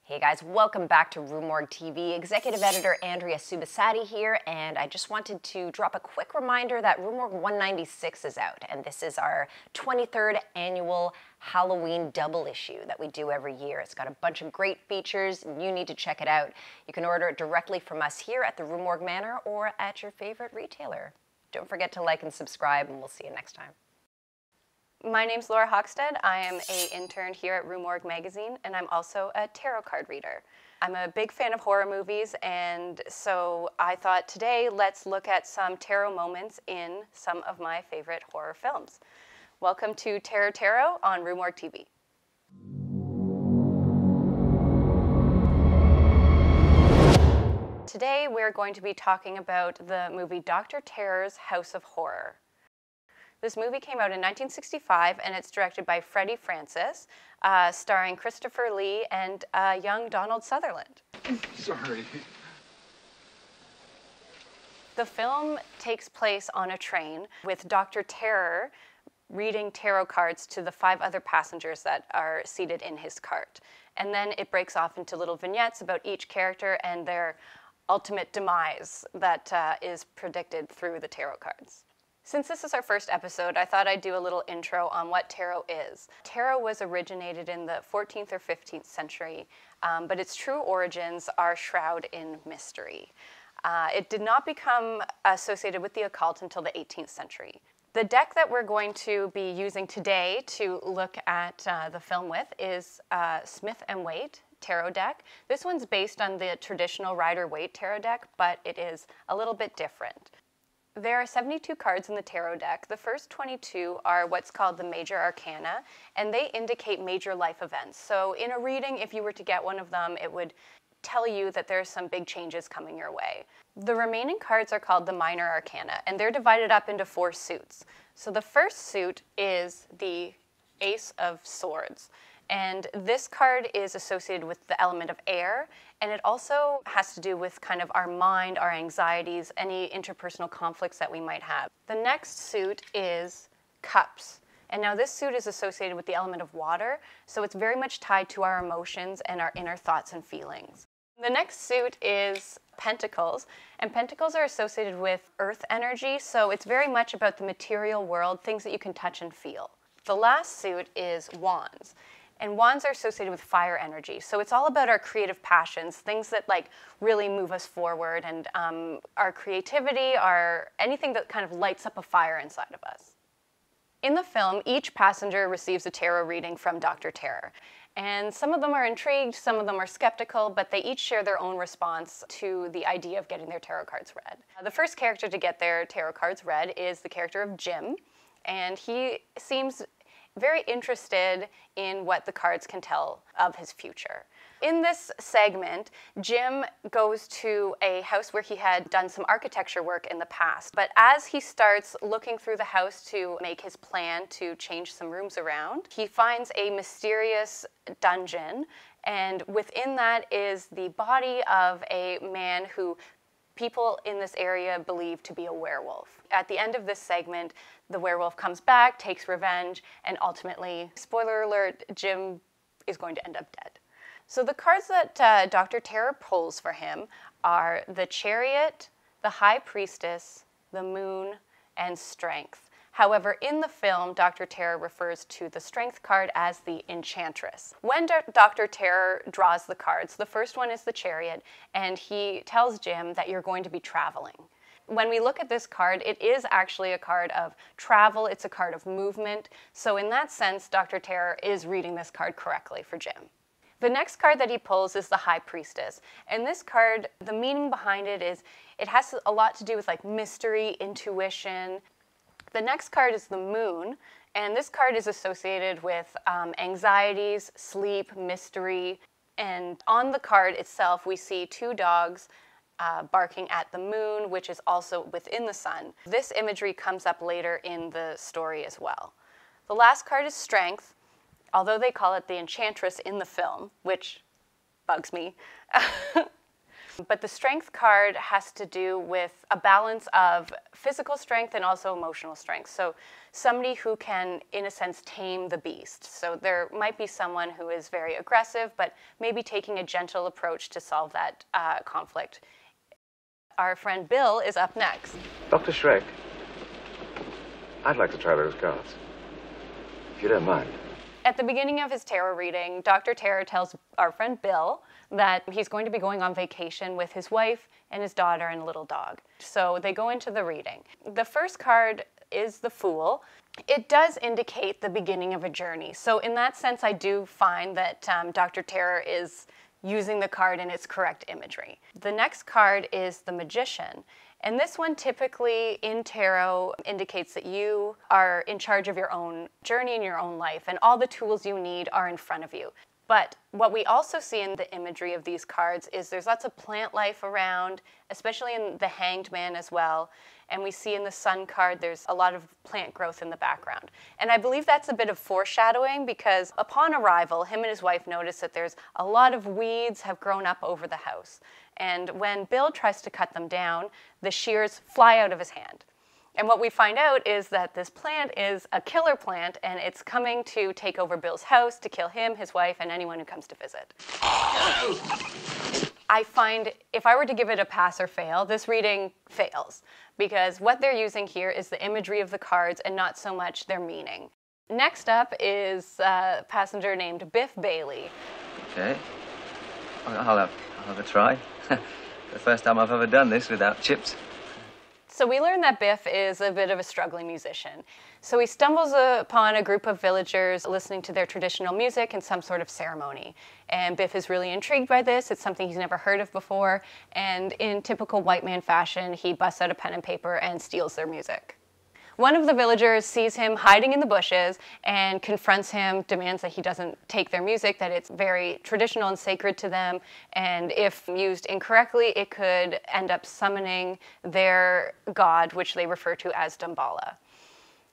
Hey guys, welcome back to RUE MORGUE TV. Executive Editor Andrea Subasati here, and I just wanted to drop a quick reminder that RUE MORGUE 196 is out, and this is our 23rd annual Halloween double issue that we do every year. It's got a bunch of great features, and you need to check it out. You can order it directly from us here at the RUE MORGUE Manor or at your favorite retailer. Don't forget to like and subscribe, and we'll see you next time. My name's Laura HOKSTAD. I am an intern here at RUE MORGUE magazine, and I'm also a tarot card reader. I'm a big fan of horror movies, and so I thought today let's look at some tarot moments in some of my favorite horror films. Welcome to Tarot on RUE MORGUE TV. Today we're going to be talking about the movie Dr. Terror's House of Horror. This movie came out in 1965, and it's directed by Freddie Francis, starring Christopher Lee and young Donald Sutherland. Sorry. The film takes place on a train with Dr. Terror reading tarot cards to the 5 other passengers that are seated in his cart. And then it breaks off into little vignettes about each character and their ultimate demise that is predicted through the tarot cards. Since this is our first episode, I thought I'd do a little intro on what tarot is. Tarot was originated in the 14th or 15th century, but its true origins are shrouded in mystery. It did not become associated with the occult until the 18th century. The deck that we're going to be using today to look at the film with is Smith & Waite tarot deck. This one's based on the traditional Rider-Waite tarot deck, but it is a little bit different. There are 72 cards in the tarot deck. The first 22 are what's called the major arcana, and they indicate major life events. So in a reading, if you were to get one of them, it would tell you that there's some big changes coming your way. The remaining cards are called the minor arcana, and they're divided up into 4 suits. So the first suit is the Ace of Swords. And this card is associated with the element of air, and it also has to do with kind of our mind, our anxieties, any interpersonal conflicts that we might have. The next suit is Cups. And now this suit is associated with the element of water, so it's very much tied to our emotions and our inner thoughts and feelings. The next suit is Pentacles, and Pentacles are associated with earth energy, so it's very much about the material world, things that you can touch and feel. The last suit is Wands. And wands are associated with fire energy. So it's all about our creative passions, things that like really move us forward, and our creativity, anything that kind of lights up a fire inside of us. In the film, each passenger receives a tarot reading from Dr. Terror. And some of them are intrigued, some of them are skeptical, but they each share their own response to the idea of getting their tarot cards read. The first character to get their tarot cards read is the character of Jim, and he seems very interested in what the cards can tell of his future. In this segment, Jim goes to a house where he had done some architecture work in the past. But as he starts looking through the house to make his plan to change some rooms around, he finds a mysterious dungeon, and within that is the body of a man who people in this area believe to be a werewolf. At the end of this segment, the werewolf comes back, takes revenge, and ultimately, spoiler alert, Jim is going to end up dead. So the cards that Dr. Terror pulls for him are the Chariot, the High Priestess, the Moon, and Strength. However, in the film, Dr. Terror refers to the Strength card as the Enchantress. When Dr. Terror draws the cards, the first one is the Chariot, and he tells Jim that you're going to be traveling. When we look at this card, it is actually a card of travel, it's a card of movement, so in that sense, Dr. Terror is reading this card correctly for Jim. The next card that he pulls is the High Priestess, and this card, the meaning behind it is, it has a lot to do with like mystery, intuition. The next card is the Moon, and this card is associated with anxieties, sleep, mystery, and on the card itself we see 2 dogs barking at the moon, which is also within the sun. This imagery comes up later in the story as well. The last card is Strength, although they call it the Enchantress in the film, which bugs me. But the strength card has to do with a balance of physical strength and also emotional strength. So somebody who can, in a sense, tame the beast. So there might be someone who is very aggressive, but maybe taking a gentle approach to solve that conflict. Our friend Bill is up next. Dr. Shrek, I'd like to try those cards, if you don't mind. At the beginning of his tarot reading, Dr. Tarot tells our friend Bill that he's going to be going on vacation with his wife and his daughter and a little dog. So they go into the reading. The first card is the Fool. It does indicate the beginning of a journey. So in that sense, I do find that Dr. Tarot is using the card in its correct imagery. The next card is the Magician. And this one typically in tarot indicates that you are in charge of your own journey in your own life, and all the tools you need are in front of you. But what we also see in the imagery of these cards is there's lots of plant life around, especially in the Hanged Man as well. And we see in the Sun card there's a lot of plant growth in the background. And I believe that's a bit of foreshadowing, because upon arrival, him and his wife notice that there's a lot of weeds have grown up over the house. And when Bill tries to cut them down, the shears fly out of his hand. And what we find out is that this plant is a killer plant, and it's coming to take over Bill's house, to kill him, his wife, and anyone who comes to visit. I find if I were to give it a pass or fail, this reading fails, because what they're using here is the imagery of the cards and not so much their meaning. Next up is a passenger named Biff Bailey. Okay, I'll have a try. The first time I've ever done this without chips. So we learn that Biff is a bit of a struggling musician. So he stumbles upon a group of villagers listening to their traditional music in some sort of ceremony. And Biff is really intrigued by this. It's something he's never heard of before. And in typical white man fashion, he busts out a pen and paper and steals their music. One of the villagers sees him hiding in the bushes and confronts him, demands that he doesn't take their music, that it's very traditional and sacred to them, and if used incorrectly, it could end up summoning their god, which they refer to as Damballa.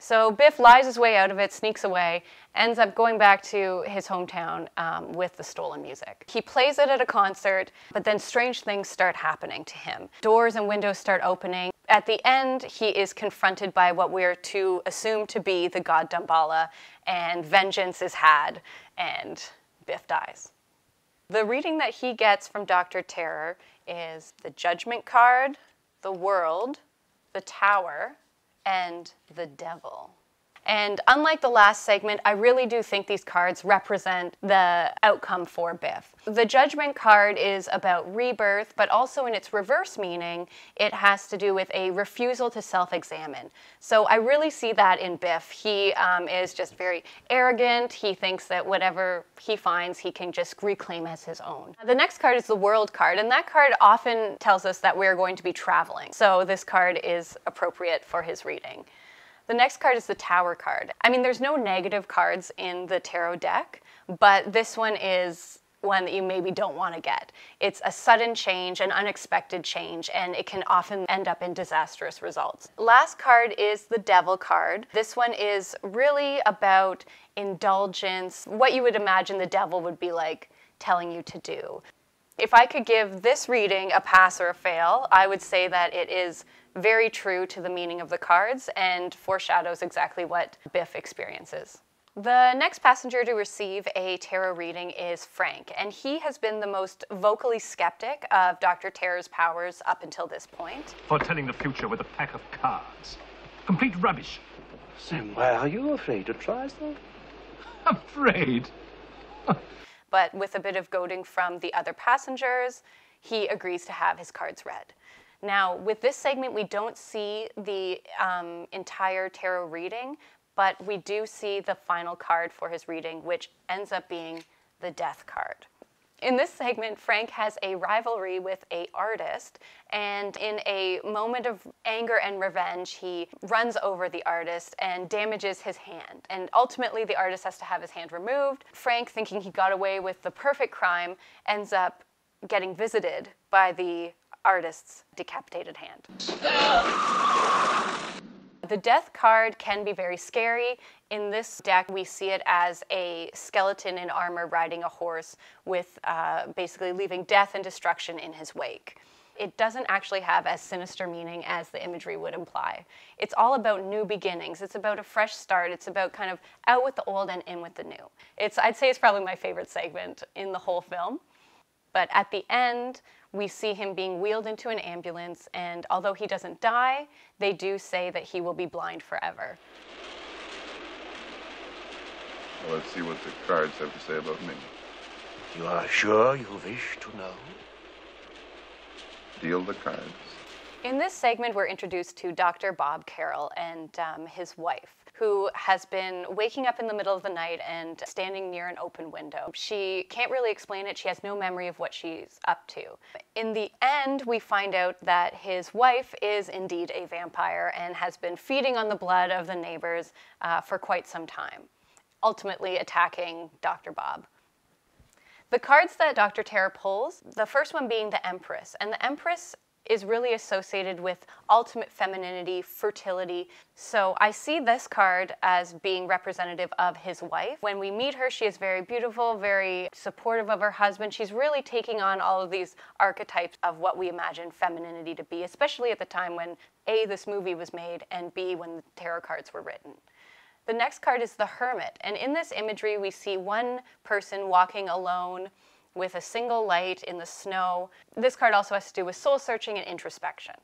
So Biff lies his way out of it, sneaks away, ends up going back to his hometown with the stolen music. He plays it at a concert, but then strange things start happening to him. Doors and windows start opening. At the end, he is confronted by what we're to assume to be the god Damballa, and vengeance is had, and Biff dies. The reading that he gets from Dr. Terror is the Judgment card, the World, the Tower, and the Devil. And unlike the last segment, I really do think these cards represent the outcome for Biff. The Judgment card is about rebirth, but also in its reverse meaning, it has to do with a refusal to self-examine. So I really see that in Biff. He is just very arrogant. He thinks that whatever he finds, he can just reclaim as his own. The next card is the World card, and that card often tells us that we're going to be traveling. So this card is appropriate for his reading. The next card is the Tower card. I mean, there's no negative cards in the tarot deck, but this one is one that you maybe don't want to get. It's a sudden change, an unexpected change, and it can often end up in disastrous results. Last card is the Devil card. This one is really about indulgence, what you would imagine the devil would be like telling you to do. If I could give this reading a pass or a fail, I would say that it is very true to the meaning of the cards and foreshadows exactly what Biff experiences. The next passenger to receive a tarot reading is Frank, and he has been the most vocally skeptic of Dr. Terror's powers up until this point. Foretelling the future with a pack of cards. Complete rubbish. Then why are you afraid to try stuff? Afraid? But with a bit of goading from the other passengers, he agrees to have his cards read. Now, with this segment, we don't see the entire tarot reading, but we do see the final card for his reading, which ends up being the Death card. In this segment, Frank has a rivalry with an artist, and in a moment of anger and revenge, he runs over the artist and damages his hand. And ultimately, the artist has to have his hand removed. Frank, thinking he got away with the perfect crime, ends up getting visited by the artist's decapitated hand. The death card can be very scary. In this deck, we see it as a skeleton in armor riding a horse with basically leaving death and destruction in his wake. It doesn't actually have as sinister meaning as the imagery would imply. It's all about new beginnings. It's about a fresh start. It's about kind of out with the old and in with the new. I'd say it's probably my favorite segment in the whole film. But at the end, we see him being wheeled into an ambulance, and although he doesn't die, they do say that he will be blind forever. Well, let's see what the cards have to say about me. You are sure you wish to know? Deal the cards. In this segment, we're introduced to Dr. Bob Carroll and his wife, who has been waking up in the middle of the night and standing near an open window. She can't really explain it. She has no memory of what she's up to. In the end, we find out that his wife is indeed a vampire and has been feeding on the blood of the neighbors for quite some time, ultimately attacking Dr. Bob. The cards that Dr. Terror pulls, the first one being the Empress, and the Empress is really associated with ultimate femininity, fertility. So I see this card as being representative of his wife. When we meet her, she is very beautiful, very supportive of her husband. She's really taking on all of these archetypes of what we imagine femininity to be, especially at the time when A, this movie was made, and B, when the tarot cards were written. The next card is the Hermit, and in this imagery we see one person walking alone with a single light in the snow. This card also has to do with soul searching and introspection.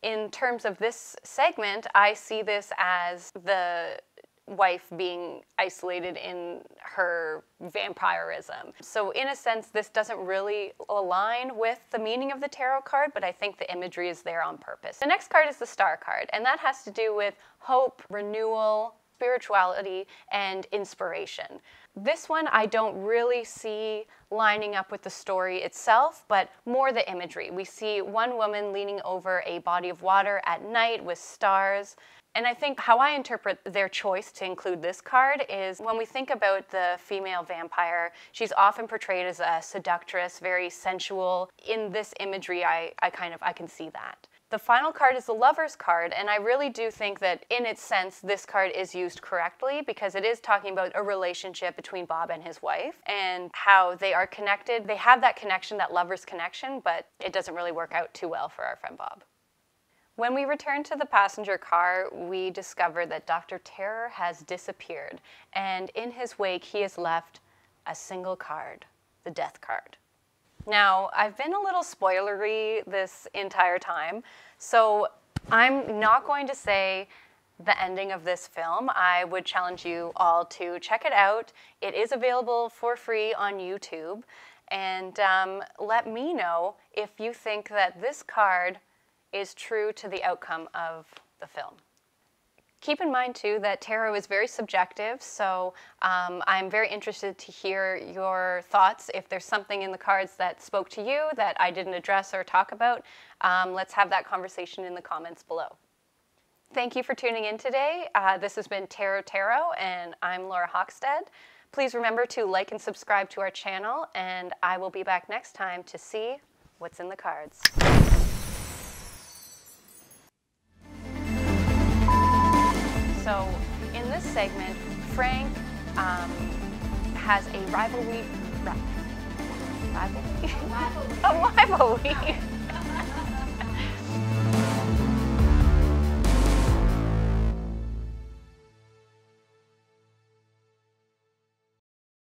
In terms of this segment, I see this as the wife being isolated in her vampirism. So in a sense, this doesn't really align with the meaning of the tarot card, but I think the imagery is there on purpose. The next card is the Star card, and that has to do with hope, renewal, spirituality, and inspiration. This one I don't really see lining up with the story itself, but more the imagery. We see one woman leaning over a body of water at night with stars. And I think how I interpret their choice to include this card is when we think about the female vampire, she's often portrayed as a seductress, very sensual. In this imagery, I can see that. The final card is the Lover's card, and I really do think that in its sense, this card is used correctly because it is talking about a relationship between Bob and his wife and how they are connected. They have that connection, that lover's connection, but it doesn't really work out too well for our friend Bob. When we return to the passenger car, we discover that Dr. Terror has disappeared, and in his wake, he has left a single card, the Death card. Now, I've been a little spoilery this entire time, so I'm not going to say the ending of this film. I would challenge you all to check it out. It is available for free on YouTube, and let me know if you think that this card is true to the outcome of the film. Keep in mind, too, that tarot is very subjective, so I'm very interested to hear your thoughts. If there's something in the cards that spoke to you that I didn't address or talk about, let's have that conversation in the comments below. Thank you for tuning in today. This has been Tarot, and I'm Laura HOKSTAD. Please remember to like and subscribe to our channel, and I will be back next time to see what's in the cards. So in this segment, Frank has a rivalry.